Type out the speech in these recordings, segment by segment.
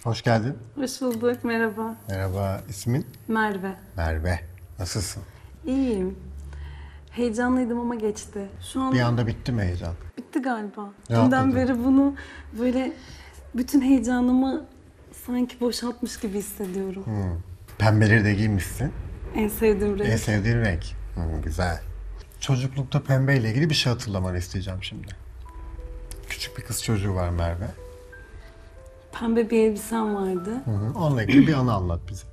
Hoş geldin. Hoş bulduk, merhaba. Merhaba, ismin? Merve. Merve. Nasılsın? İyiyim. Heyecanlıydım ama geçti. Şu an Bir anda bitti mi heyecan? bitti galiba. Rahatladın. Dünden beri bunu böyle bütün heyecanımı sanki boşaltmış gibi hissediyorum. Pembeleri de giymişsin. En sevdiğim renk. En sevdiğin renk. Güzel. Çocuklukta pembeyle ilgili bir şey hatırlamanı isteyeceğim şimdi. Küçük bir kız çocuğu var Merve. Pembe bir elbisem vardı. Onunla ilgili bir anı anlat bize.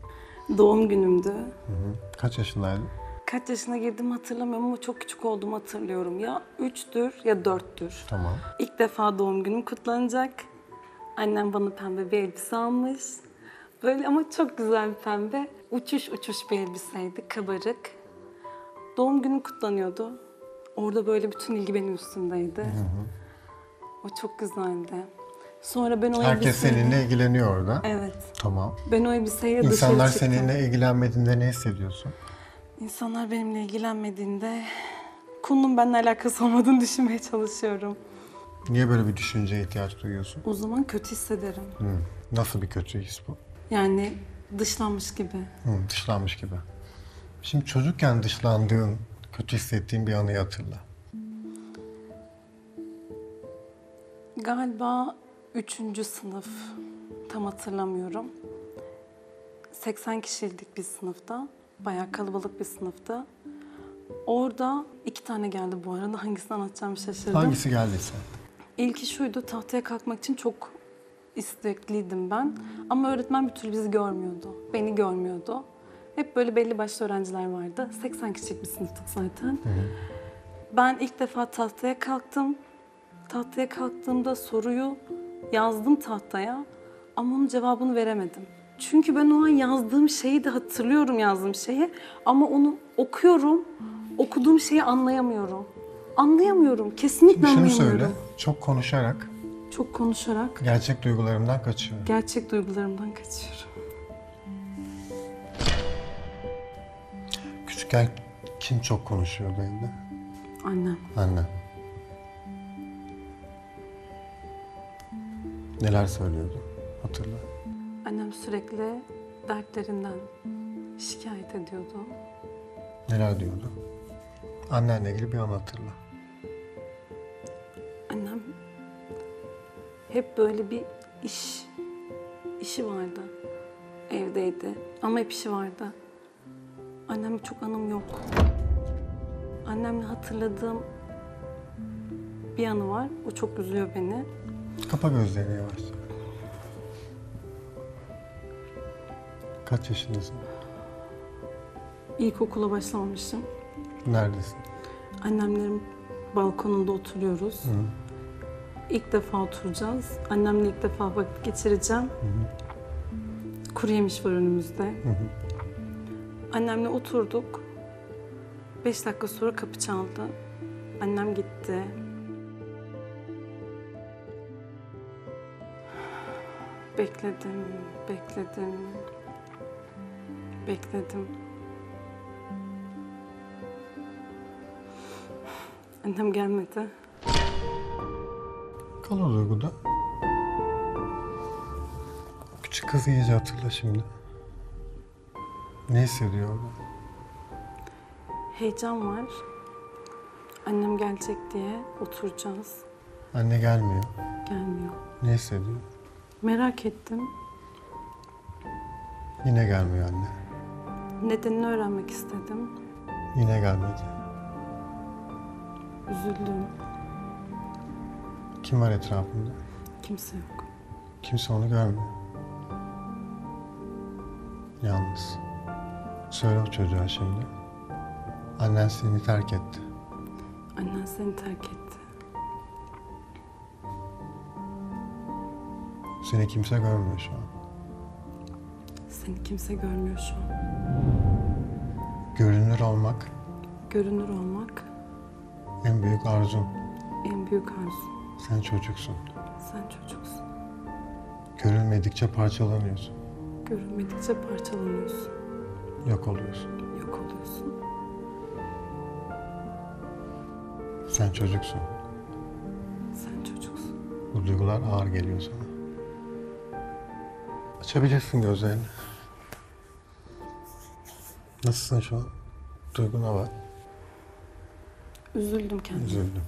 Doğum günümdü. Kaç yaşındaydın? Kaç yaşına girdim hatırlamıyorum ama çok küçük olduğumu hatırlıyorum. Ya 3'tür ya 4'tür. Tamam. İlk defa doğum günüm kutlanacak. Annem bana pembe bir elbise almış. Böyle ama çok güzel bir pembe. Uçuş uçuş bir elbiseydi, kabarık. Doğum günüm kutlanıyordu. Orada böyle bütün ilgi benim üstümdeydi. O çok güzeldi. Sonra ben o Herkes elbiseyi... seninle ilgileniyor orada. Evet. Tamam. Ben o elbiseyle dışarı İnsanlar çıktım. seninle ilgilenmediğinde ne hissediyorsun? İnsanlar benimle ilgilenmediğinde konunun benimle alakası olmadığını düşünmeye çalışıyorum. Niye böyle bir düşünceye ihtiyaç duyuyorsun? O zaman kötü hissederim. Nasıl bir kötü his bu? Yani dışlanmış gibi. Dışlanmış gibi. Şimdi çocukken dışlandığın, kötü hissettiğin bir anıyı hatırla. Galiba 3. sınıf. Tam hatırlamıyorum. 80 kişilik bir sınıfta. Bayağı kalabalık bir sınıfta. Orada 2 tane geldi bu arada. Hangisini anlatacağımı şaşırdım. Hangisi geldiyse. İlki şuydu, tahtaya kalkmak için çok istekliydim ben. Ama öğretmen bir türlü bizi görmüyordu. Beni görmüyordu. Hep böyle belli başlı öğrenciler vardı. 80 kişilik bir sınıftık zaten. Ben ilk defa tahtaya kalktım. Tahtaya kalktığımda soruyu yazdım tahtaya ama onun cevabını veremedim. Çünkü ben o an yazdığım şeyi de hatırlıyorum yazdığım şeyi ama onu okuyorum, okuduğum şeyi anlayamıyorum. Anlayamıyorum, kesinlikle Şunu anlayamıyorum. söyle, çok konuşarak Çok konuşarak gerçek duygularımdan kaçıyorum. gerçek duygularımdan kaçıyorum. Küçükken kim çok konuşuyordu evde? Annem. Anne. Neler söylüyordu? Hatırla. Annem sürekli dertlerinden şikayet ediyordu. Neler diyordu? Annenle ilgili bir an hatırla. Annem hep böyle bir işi vardı. Evdeydi ama hep işi vardı. Annemle çok anım yok. Annemle hatırladığım bir anı var. O çok üzüyor beni. Kapa gözlerini yavaşça. Kaç yaşındasın? İlkokula başlamamışım. Neredesin? Annemlerin balkonunda oturuyoruz. İlk defa oturacağız. Annemle ilk defa vakit geçireceğim. Kuru yemiş var önümüzde. Annemle oturduk. 5 dakika sonra kapı çaldı. Annem gitti. Bekledim, bekledim, bekledim. Annem gelmedi. Kal o duyguda. Küçük kızı iyice hatırla şimdi. Ne hissediyor orada? Heyecan var. Annem gelecek diye oturacağız. Anne gelmiyor. Gelmiyor. Ne hissediyor? Merak ettim. Yine gelmiyor anne. Nedenini öğrenmek istedim. Yine gelmedi. Üzüldüm. Kim var etrafında? Kimse yok. Kimse onu görmüyor. Yalnız. Söyle o çocuğa şimdi. Annen seni terk etti. Annen seni terk etti. Seni kimse görmüyor şu an. Seni kimse görmüyor şu an. Görünür olmak Görünür olmak en büyük arzun. en büyük arzum. Sen çocuksun. Sen çocuksun. Görülmedikçe parçalanıyorsun. Görünmedikçe parçalanıyorsun. Yok oluyorsun. Yok oluyorsun. Sen çocuksun. Sen çocuksun. Bu duygular ağır geliyor sana. Açabilirsin gözlerini. Nasılsın şu an? Duyguna bak. Üzüldüm kendime. Üzüldüm.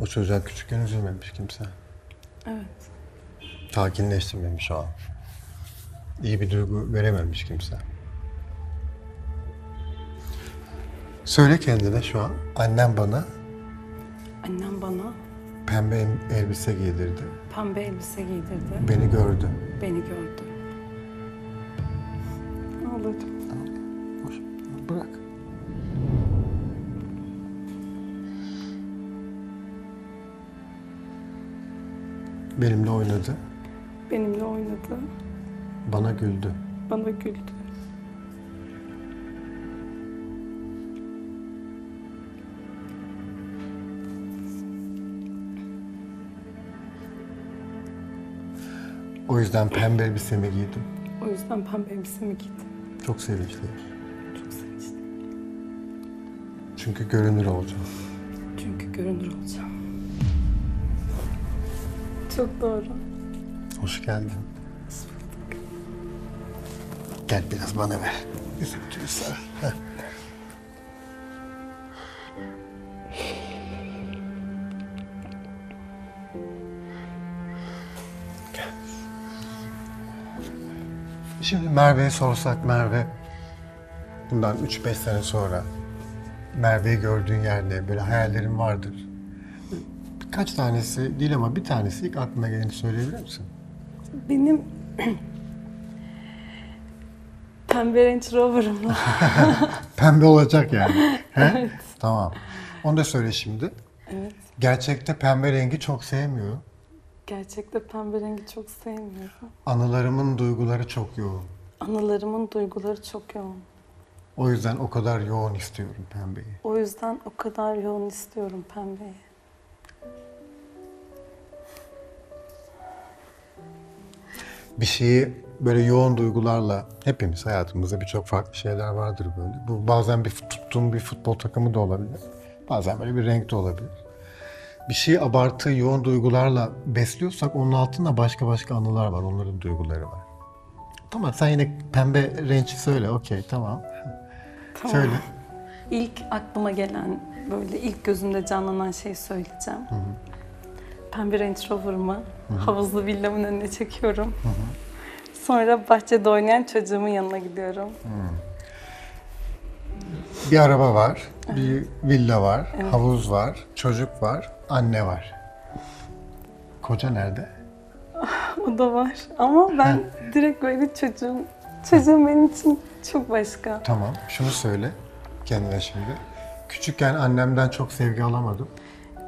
O çocuğa küçükken üzülmemiş kimse. Evet. Sakinleştirmemiş o an. İyi bir duygu verememiş kimse. Söyle kendine şu an. Annem bana Annem bana pembe elbise giydirdi. pembe elbise giydirdi. Beni gördü. Beni gördü. Ağladım. Boş, bırak. Benimle oynadı. Benimle oynadı. Bana güldü. Bana güldü. O yüzden pembe elbisemi giydim. O yüzden pembe elbisemi giydim. Çok sevinçliyim. Çok sevinçliyim. Çünkü görünür olacağım. Çünkü görünür olacağım. Çok doğru. Hoş geldin. Gel biraz bana ver. Üzüntüyü sar. Heh. Gel. Şimdi Merve'ye sorsak Merve, bundan 3-5 sene sonra Merve'yi gördüğün yerde böyle hayallerin vardır. Birkaç tanesi değil ama bir tanesi ilk aklına geleni söyleyebilir misin? Benim pembe Range Rover'ımla. Pembe olacak yani. He? Evet. Tamam. Onu da söyle şimdi. Evet. Gerçekte pembe rengi çok sevmiyorum. Gerçekte pembe rengi çok sevmiyorum. Anılarımın duyguları çok yoğun. Anılarımın duyguları çok yoğun. O yüzden o kadar yoğun istiyorum pembeyi. O yüzden o kadar yoğun istiyorum pembeyi. Bir şeyi böyle yoğun duygularla, hepimiz hayatımızda birçok farklı şeyler vardır böyle. Bu bazen tuttuğum bir futbol takımı da olabilir. Bazen böyle bir renk de olabilir. Bir şeyi abartı, yoğun duygularla besliyorsak onun altında başka anılar var, onların duyguları var. Tamam, sen yine pembe renci söyle, okey, tamam. Tamam. Söyle. İlk aklıma gelen, böyle ilk gözümde canlanan şeyi söyleyeceğim. Pembe Range Rover'ımı havuzlu villamın önüne çekiyorum. Sonra bahçede oynayan çocuğumun yanına gidiyorum. Bir araba var, bir villa var, havuz var, çocuk var, anne var. Koca nerede? O da var. Ama ben direkt böyle çocuğum benim için çok başka. Tamam, şunu söyle kendine şimdi. Küçükken annemden çok sevgi alamadım.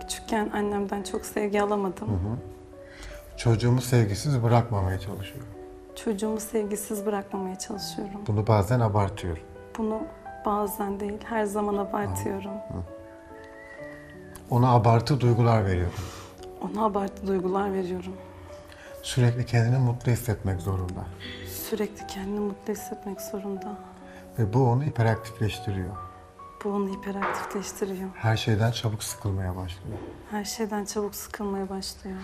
Küçükken annemden çok sevgi alamadım. Çocuğumu sevgisiz bırakmamaya çalışıyorum. Çocuğumu sevgisiz bırakmamaya çalışıyorum. Bunu bazen abartıyorum. Bunu bazen değil, her zaman abartıyorum. Ona abartı duygular veriyorum. Ona abartı duygular veriyorum. Sürekli kendini mutlu hissetmek zorunda. Sürekli kendini mutlu hissetmek zorunda. Ve bu onu hiperaktifleştiriyor. Bu onu hiperaktifleştiriyor. Her şeyden çabuk sıkılmaya başlıyor. Her şeyden çabuk sıkılmaya başlıyor.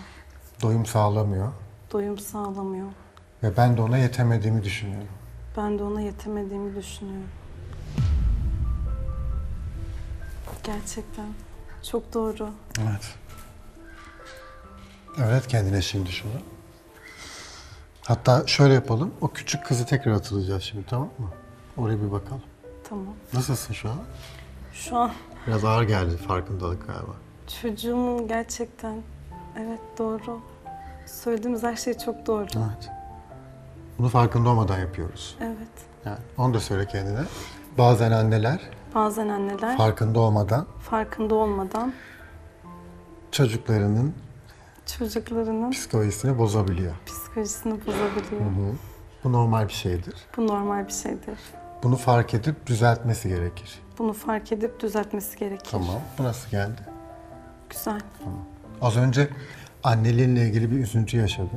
Doyum sağlamıyor. Doyum sağlamıyor. Ve ben de ona yetemediğimi düşünüyorum. Ben de ona yetemediğimi düşünüyorum. Gerçekten. Çok doğru. Evet. Öğret kendine şimdi şunu. Hatta şöyle yapalım. O küçük kızı tekrar hatırlayacağız şimdi, tamam mı? Oraya bir bakalım. Tamam. Nasılsın şu an? Şu an Biraz ağır geldi farkındalık galiba. çocuğumun gerçekten, evet doğru. Söylediğimiz her şey çok doğru. Evet. Bunu farkında olmadan yapıyoruz. Evet. Yani onu da söyle kendine. Bazen anneler Bazen anneler farkında olmadan farkında olmadan çocuklarının çocuklarının psikolojisini bozabiliyor. psikolojisini bozabiliyor. Bu normal bir şeydir. Bu normal bir şeydir. Bunu fark edip düzeltmesi gerekir. Bunu fark edip düzeltmesi gerekir. Tamam. Bu nasıl geldi? Güzel. Az önce anneliğinle ilgili bir üzüntü yaşadı.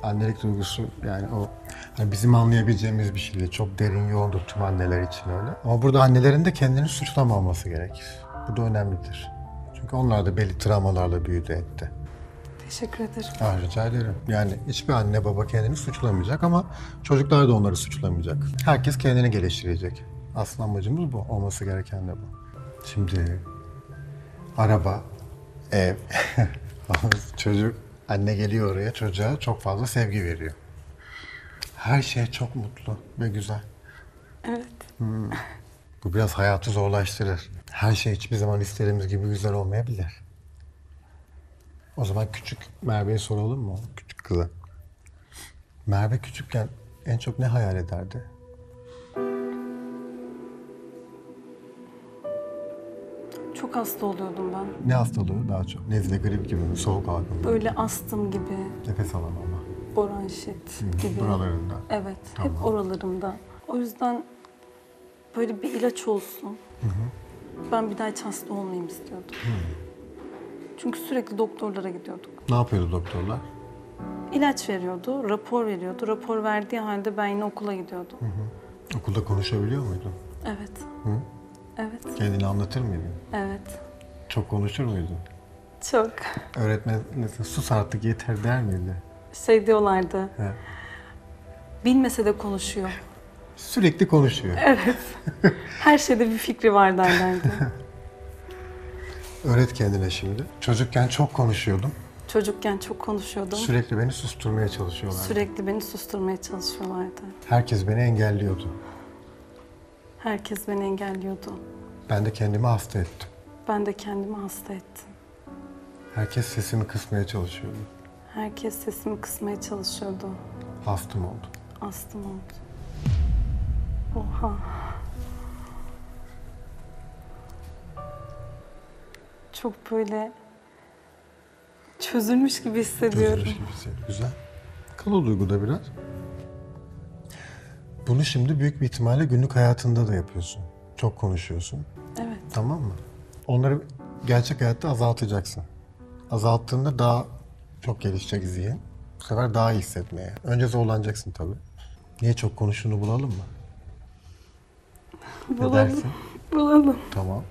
Annelik duygusu yani o hani bizim anlayabileceğimiz bir şey değil. Çok derin yoğundur tüm anneler için öyle. Ama burada annelerin de kendini suçlamaması gerekir. Bu da önemlidir. Çünkü onlar da belli travmalarla büyüdü etti. Teşekkür ederim. Rica ederim. Yani hiçbir anne baba kendini suçlamayacak ama çocuklar da onları suçlamayacak. Herkes kendini geliştirecek. Aslında amacımız bu. Olması gereken de bu. Şimdi araba, ev, çocuk. Anne geliyor oraya, çocuğa çok fazla sevgi veriyor. Her şey çok mutlu ve güzel. Evet. Bu biraz hayatı zorlaştırır. Her şey hiçbir zaman istediğimiz gibi güzel olmayabilir. O zaman küçük Merve'ye soralım mı? Küçük kıza. Merve küçükken en çok ne hayal ederdi? Çok hasta oluyordum ben. Ne hastalığı daha çok? Nezle, grip gibi mi? Soğuk algınlığı? Böyle astım gibi, Nefes alamama. bronşit gibi. Buralarında. Evet, Tamam. hep oralarımda. O yüzden böyle bir ilaç olsun. Ben bir daha hiç hasta olmayayım istiyordum. Çünkü sürekli doktorlara gidiyorduk. Ne yapıyordu doktorlar? İlaç veriyordu, rapor veriyordu. Rapor verdiği halde ben yine okula gidiyordum. Okulda konuşabiliyor muydun? Evet. Hı? Evet. Kendini anlatır mıydın? Evet. Çok konuşur muydun? Çok. Öğretmen mesela sus artık yeter der miydi? Şey diyorlardı, He. bilmese de konuşuyor. Sürekli konuşuyor. Her şeyde bir fikri var derlerdi. Öğret kendine şimdi. Çocukken çok konuşuyordum. Çocukken çok konuşuyordum. Sürekli beni susturmaya çalışıyorlar. Sürekli beni susturmaya çalışıyorlardı. Herkes beni engelliyordu. Herkes beni engelliyordu. Ben de kendimi hasta ettim. Ben de kendimi hasta ettim. Herkes sesimi kısmaya çalışıyordu. Herkes sesimi kısmaya çalışıyordu. Hastım oldu. Astım oldu. Oha. Çok böyle çözülmüş gibi hissediyorum. Çözülmüş gibi hissediyorum. Güzel. Kal o duyguda biraz. Bunu şimdi büyük bir ihtimalle günlük hayatında da yapıyorsun. Çok konuşuyorsun. Evet. Tamam mı? Onları gerçek hayatta azaltacaksın. Azalttığında daha çok gelişecek zihin. Bu sefer daha iyi hissetmeye. Önce zorlanacaksın tabii. Niye çok konuştuğunu bulalım mı? Ne Bulalım. dersin? Bulalım. Tamam.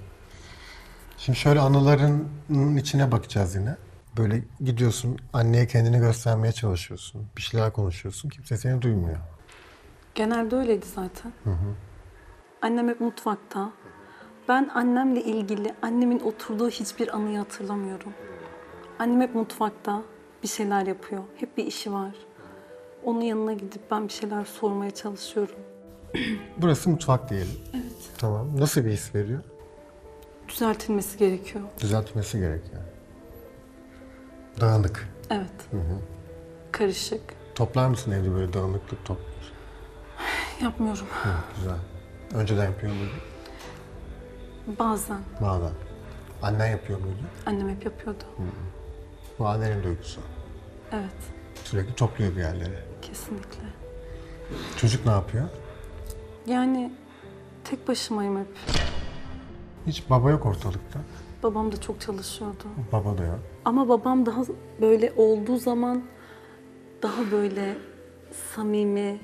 Şimdi şöyle anılarının içine bakacağız yine. Böyle gidiyorsun, anneye kendini göstermeye çalışıyorsun. Bir şeyler konuşuyorsun, kimse seni duymuyor. Genelde öyleydi zaten. Annem hep mutfakta. Ben annemle ilgili annemin oturduğu hiçbir anıyı hatırlamıyorum. Annem hep mutfakta bir şeyler yapıyor. Hep bir işi var. Onun yanına gidip ben bir şeyler sormaya çalışıyorum. Burası mutfak diyelim. Evet. Tamam. Nasıl bir his veriyor? Düzeltilmesi gerekiyor. Düzeltmesi gerekiyor. Dağınık. Evet. Karışık. Toplar mısın evde böyle dağınıklık toplar? Yapmıyorum. Hı, güzel. Önceden yapıyor muydun? Bazen. Bazen. Annen yapıyor muydu? Annem hep yapıyordu. Bu annenin duygusu. Evet. Sürekli topluyor bir yerleri. Kesinlikle. Çocuk ne yapıyor? Yani tek başımayım hep. Hiç baba yok ortalıkta. Babam da çok çalışıyordu. Baba da yok. Ama babam daha böyle olduğu zaman daha böyle samimi,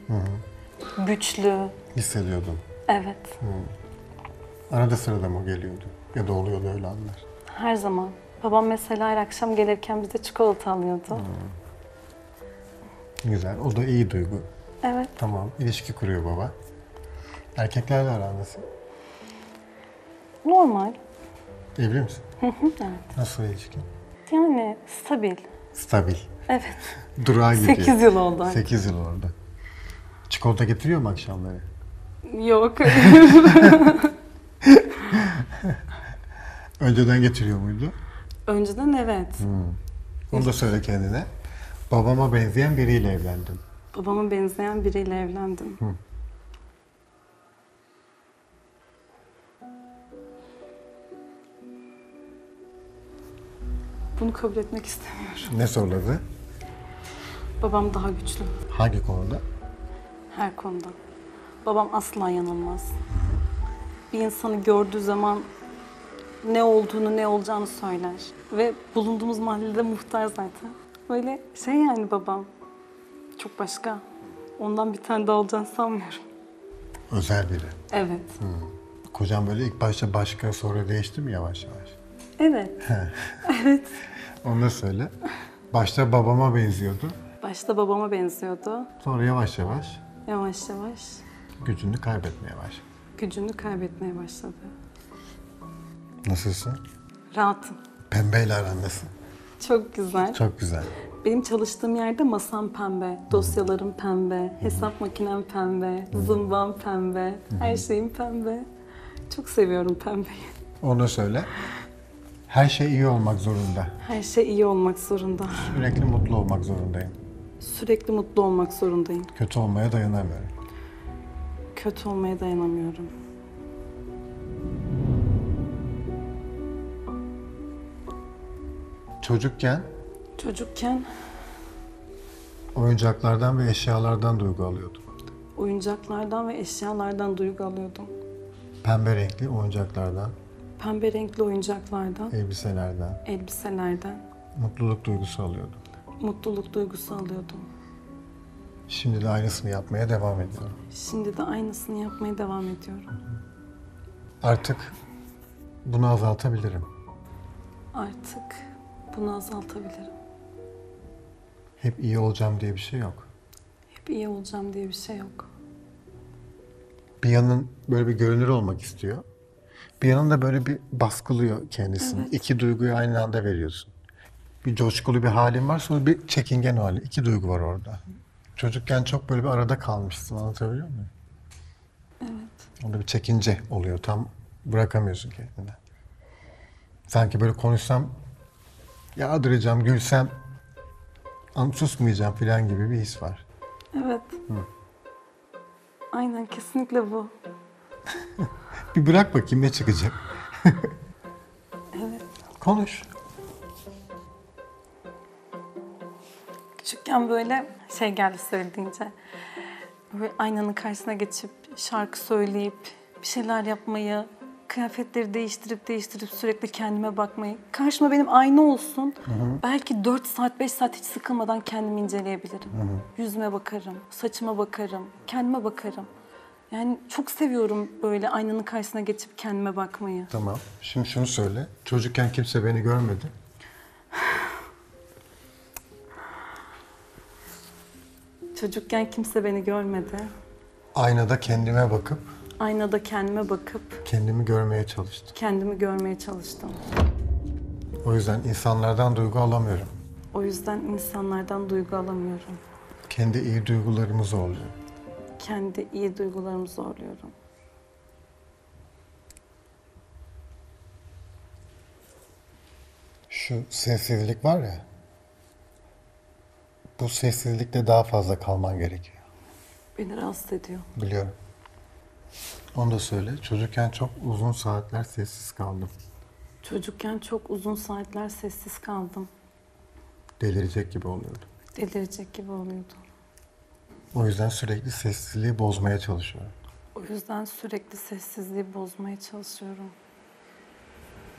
güçlü. Hissediyordum. Evet. Arada sırada mı geliyordu? Ya da oluyordu öyle anlar. Her zaman. Babam mesela her akşam gelirken bize çikolata alıyordu. Güzel. O da iyi duygu. Evet. Tamam. İlişki kuruyor baba. Erkeklerle aran nasıl? Normal. Evli misin? Evet. Nasıl ilişki? Yani stabil. Stabil. Evet. Durağa gidiyor. 8 yıl oldu. 8 yıl orada. Çikolata getiriyor mu akşamları? Yok. Önceden getiriyor muydu? Önceden evet. Onu da söyle kendine. Babama benzeyen biriyle evlendim. Babama benzeyen biriyle evlendim. Bunu kabul etmek istemiyorum. Ne soruları? Babam daha güçlü Hangi konuda? her konuda. Babam asla yanılmaz. Bir insanı gördüğü zaman ne olduğunu, ne olacağını söyler. Ve bulunduğumuz mahallede muhtar zaten. Böyle şey yani babam. Çok başka. Ondan bir tane daha olacağını sanmıyorum. Özel biri. Evet. Kocam böyle ilk başta başka, sonra değişti mi yavaş yavaş? Evet. Onu da söyle. Başta babama benziyordu. Başta babama benziyordu. Sonra yavaş yavaş Yavaş yavaş gücünü kaybetmeye başladı. gücünü kaybetmeye başladı. Nasılsın? Rahatım. Pembeyle aran nasıl? Çok güzel. Çok güzel. Benim çalıştığım yerde masam pembe, dosyalarım pembe, hesap makinem pembe, zımbam pembe, her şeyim pembe. Çok seviyorum pembeyi. Onu söyle. Her şey iyi olmak zorunda. Her şey iyi olmak zorunda. Sürekli mutlu olmak zorundayım. Sürekli mutlu olmak zorundayım. Kötü olmaya dayanamıyorum. Kötü olmaya dayanamıyorum. Çocukken Çocukken oyuncaklardan ve eşyalardan duygu alıyordum. oyuncaklardan ve eşyalardan duygu alıyordum. Pembe renkli oyuncaklardan, Pembe renkli oyuncaklardan, elbiselerden elbiselerden mutluluk duygusu alıyordum. mutluluk duygusu alıyordum. Şimdi de aynısını yapmaya devam ediyorum. Şimdi de aynısını yapmaya devam ediyorum. Artık bunu azaltabilirim. Artık bunu azaltabilirim. Hep iyi olacağım diye bir şey yok. Hep iyi olacağım diye bir şey yok. Bir yanın böyle bir görünür olmak istiyor. Bir yanın da böyle bir baskılıyor kendisini. Evet. İki duyguyu aynı anda veriyorsun. Bir coşkulu bir halin var, sonra bir çekingen hali. İki duygu var orada. Çocukken çok böyle bir arada kalmışsın, anlatabiliyor muyum? Evet. Orada bir çekince oluyor, tam bırakamıyorsun kendini. Sanki böyle konuşsam, yağdıracağım, gülsem, susmayacağım falan gibi bir his var. Evet. Aynen kesinlikle bu. Bir bırak bakayım ne çıkacak. Evet. Konuş. Küçükken böyle şey geldi söylediğince. Böyle aynanın karşısına geçip şarkı söyleyip bir şeyler yapmayı, kıyafetleri değiştirip sürekli kendime bakmayı. Karşıma benim ayna olsun. Belki 4 saat, 5 saat hiç sıkılmadan kendimi inceleyebilirim. Yüzüme bakarım, saçıma bakarım, kendime bakarım. Yani çok seviyorum böyle aynanın karşısına geçip kendime bakmayı. Tamam. Şimdi şunu söyle. Çocukken kimse beni görmedi. Çocukken kimse beni görmedi. Aynada kendime bakıp Aynada kendime bakıp kendimi görmeye çalıştım. kendimi görmeye çalıştım. O yüzden insanlardan duygu alamıyorum. O yüzden insanlardan duygu alamıyorum. Kendi iyi duygularımı zorluyorum. Kendi iyi duygularımı zorluyorum. Şu sessizlik var ya, bu sessizlikte daha fazla kalman gerekiyor. Beni rahatsız ediyor. Biliyorum. Onu da söyle. Çocukken çok uzun saatler sessiz kaldım. Çocukken çok uzun saatler sessiz kaldım. Delirecek gibi oluyordum. Delirecek gibi oluyordu. O yüzden sürekli sessizliği bozmaya çalışıyorum. O yüzden sürekli sessizliği bozmaya çalışıyorum.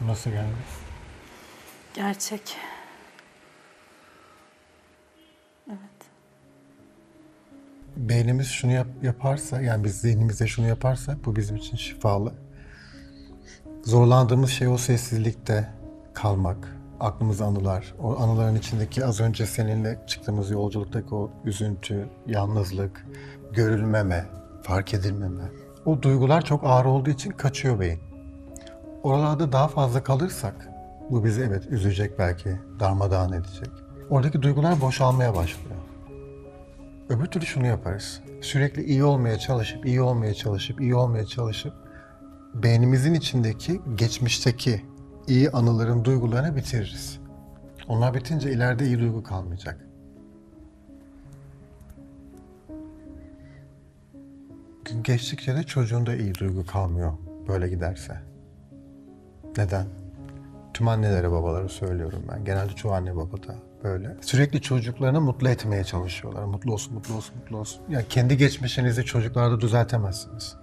Nasıl geldi? Gerçek. Evet. Beynimiz şunu yaparsa, yani biz zihnimizde şunu yaparsak bu bizim için şifalı. Zorlandığımız şey o sessizlikte kalmak. Aklımıza anılar, o anıların içindeki az önce seninle çıktığımız yolculuktaki o üzüntü, yalnızlık, görülmeme, fark edilmeme. O duygular çok ağır olduğu için kaçıyor beyin. Oralarda daha fazla kalırsak, bu bizi evet üzecek belki, darmadağın edecek. Oradaki duygular boşalmaya başlıyor. Öbür türlü şunu yaparız. Sürekli iyi olmaya çalışıp beynimizin içindeki, geçmişteki iyi anıların duygularını bitiririz. Onlar bitince ileride iyi duygu kalmayacak. Gün geçtikçe de çocuğunda iyi duygu kalmıyor böyle giderse. Neden? Tüm annelere, babalara söylüyorum ben. Genelde çoğu anne baba da böyle. Sürekli çocuklarını mutlu etmeye çalışıyorlar. Mutlu olsun. Yani kendi geçmişinizi çocuklarda düzeltemezsiniz.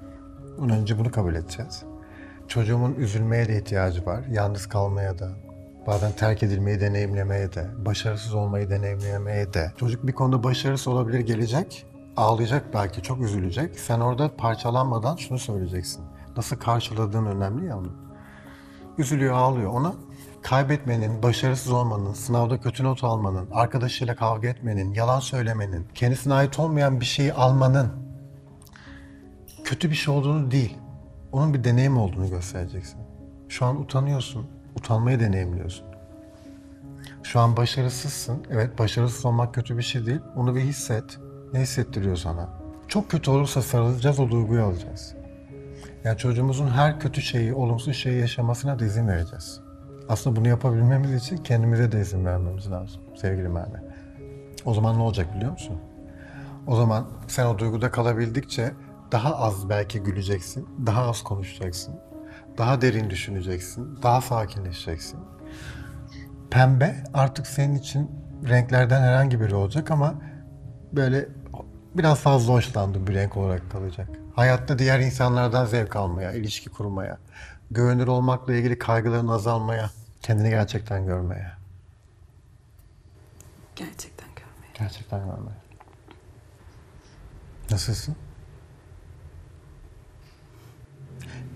Onun önce bunu kabul edeceğiz. Çocuğumun üzülmeye de ihtiyacı var. Yalnız kalmaya da, bazen terk edilmeyi deneyimlemeye de, başarısız olmayı deneyimlemeye de. Çocuk bir konuda başarısız olabilir, gelecek. Ağlayacak belki, çok üzülecek. Sen orada parçalanmadan şunu söyleyeceksin. Nasıl karşıladığın önemli ya onu. Üzülüyor, ağlıyor. Ona kaybetmenin, başarısız olmanın, sınavda kötü not almanın, arkadaşıyla kavga etmenin, yalan söylemenin, kendisine ait olmayan bir şeyi almanın kötü bir şey olduğunu değil, onun bir deneyim olduğunu göstereceksin. Şu an utanıyorsun, utanmayı deneyimliyorsun. Şu an başarısızsın, evet başarısız olmak kötü bir şey değil, onu bir hisset. Ne hissettiriyor sana? Çok kötü olursa sarılacağız, o duyguyu alacağız. Yani çocuğumuzun her kötü şeyi, olumsuz şeyi yaşamasına da izin vereceğiz. Aslında bunu yapabilmemiz için kendimize de izin vermemiz lazım sevgili Merve. O zaman ne olacak biliyor musun? O zaman sen o duyguda kalabildikçe daha az belki güleceksin, daha az konuşacaksın, daha derin düşüneceksin, daha sakinleşeceksin. Pembe artık senin için renklerden herhangi biri olacak ama böyle biraz fazla hoşlandığın bir renk olarak kalacak. Hayatta diğer insanlardan zevk almaya, ilişki kurmaya, güvenilir olmakla ilgili kaygıların azalmaya, kendini gerçekten görmeye. Gerçekten görmeye. Gerçekten görmeye. Nasılsın?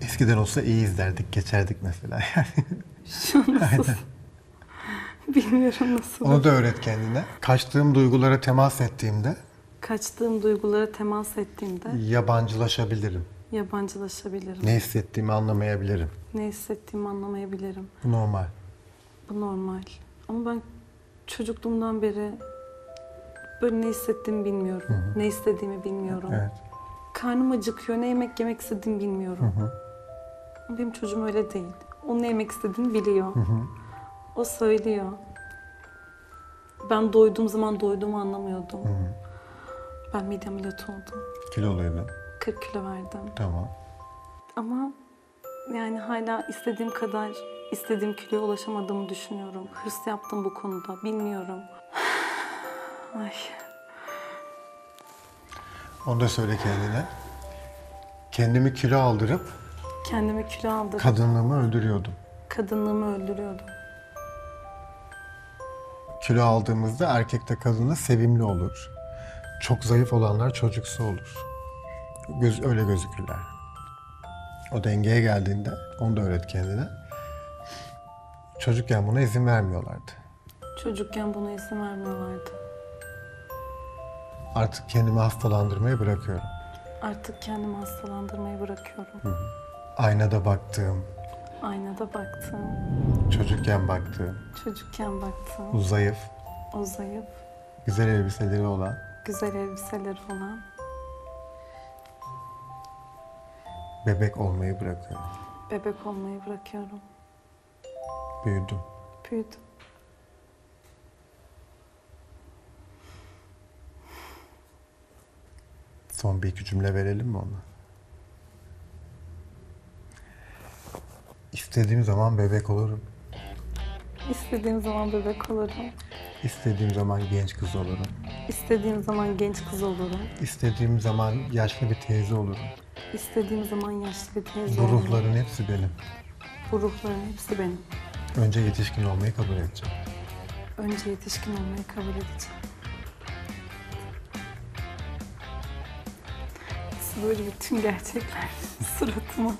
Eskiden olsa iyi izlerdik, geçerdik mesela. Şu an nasıl? Bilmiyorum nasıl. Onu da öğret kendine. Kaçtığım duygulara temas ettiğimde Kaçtığım duygulara temas ettiğimde yabancılaşabilirim. yabancılaşabilirim. Ne hissettiğimi anlamayabilirim. Ne hissettiğimi anlamayabilirim. Bu normal. Bu normal. Ama ben çocukluğumdan beri böyle ne hissettiğimi bilmiyorum. Ne istediğimi bilmiyorum. Evet. Karnım acıkıyor, ne yemek istediğimi bilmiyorum. Ama benim çocuğum öyle değil. O ne yemek istediğini biliyor. O söylüyor. Ben doyduğum zaman doyduğumu anlamıyordum. Ben mide ameliyatı oldum. Kiloluydun. 40 kilo verdim. Tamam. Ama yani hala istediğim kadar istediğim kiloya ulaşamadığımı düşünüyorum. Hırs yaptım bu konuda. Bilmiyorum. Ay. Onu da söyle kendine. Kendimi kilo aldırıp Kendimi kilo aldırıp kadınlığımı öldürüyordum. kadınlığımı öldürüyordum. Kilo aldığımızda erkek de kadın da sevimli olur. Çok zayıf olanlar çocuksu olur. Öyle gözükürler. O dengeye geldiğinde onu da öğret kendine. Çocukken buna izin vermiyorlardı. Çocukken buna izin vermiyorlardı. Artık kendimi hastalandırmayı bırakıyorum. Artık kendimi hastalandırmayı bırakıyorum. Aynada baktığım, Aynada baktım. çocukken baktığım, Çocukken baktım. o zayıf, O zayıf, güzel elbiseleri olan, güzel elbiseleri olan bebek olmayı bırakıyorum. bebek olmayı bırakıyorum. Büyüdüm. Büyüdüm. Son bir iki cümle verelim mi ona? İstediğim zaman bebek olurum. İstediğim zaman bebek olurum. İstediğim zaman genç kız olurum. İstediğim zaman genç kız olurum. İstediğim zaman yaşlı bir teyze olurum. İstediğim zaman yaşlı bir teyze Bu olurum. ruhların hepsi benim. Bu ruhların hepsi benim. Önce yetişkin olmayı kabul edeceğim. Önce yetişkin olmayı kabul edeceğim. Böyle bütün gerçekler suratıma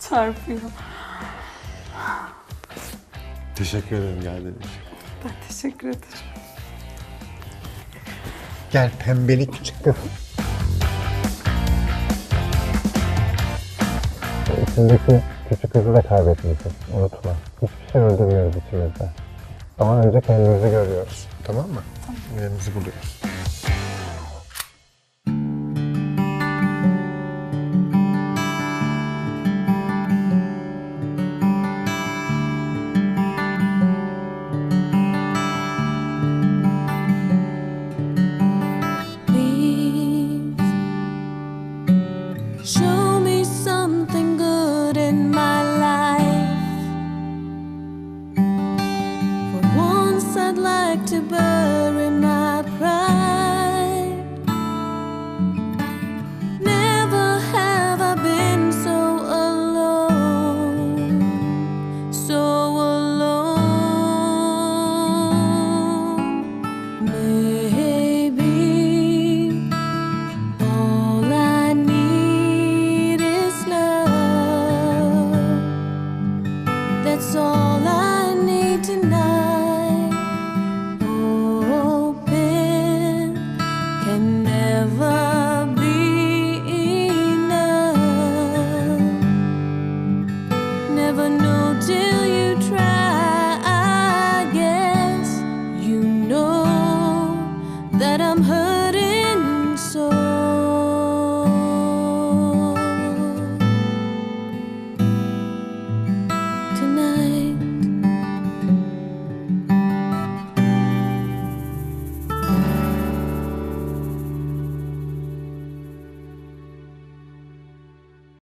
çarpıyor. Teşekkür ederim geldiğin için. Ben teşekkür ederim. Gel pembelik küçük kız. İçindeki küçük kızı da kaybetmeyeceğiz. Unutma. Hiçbir şey öldürmüyoruz içimizde. Ama önce kendimizi görüyoruz. Tamam mı? Tamam. Yerimizi buluyoruz.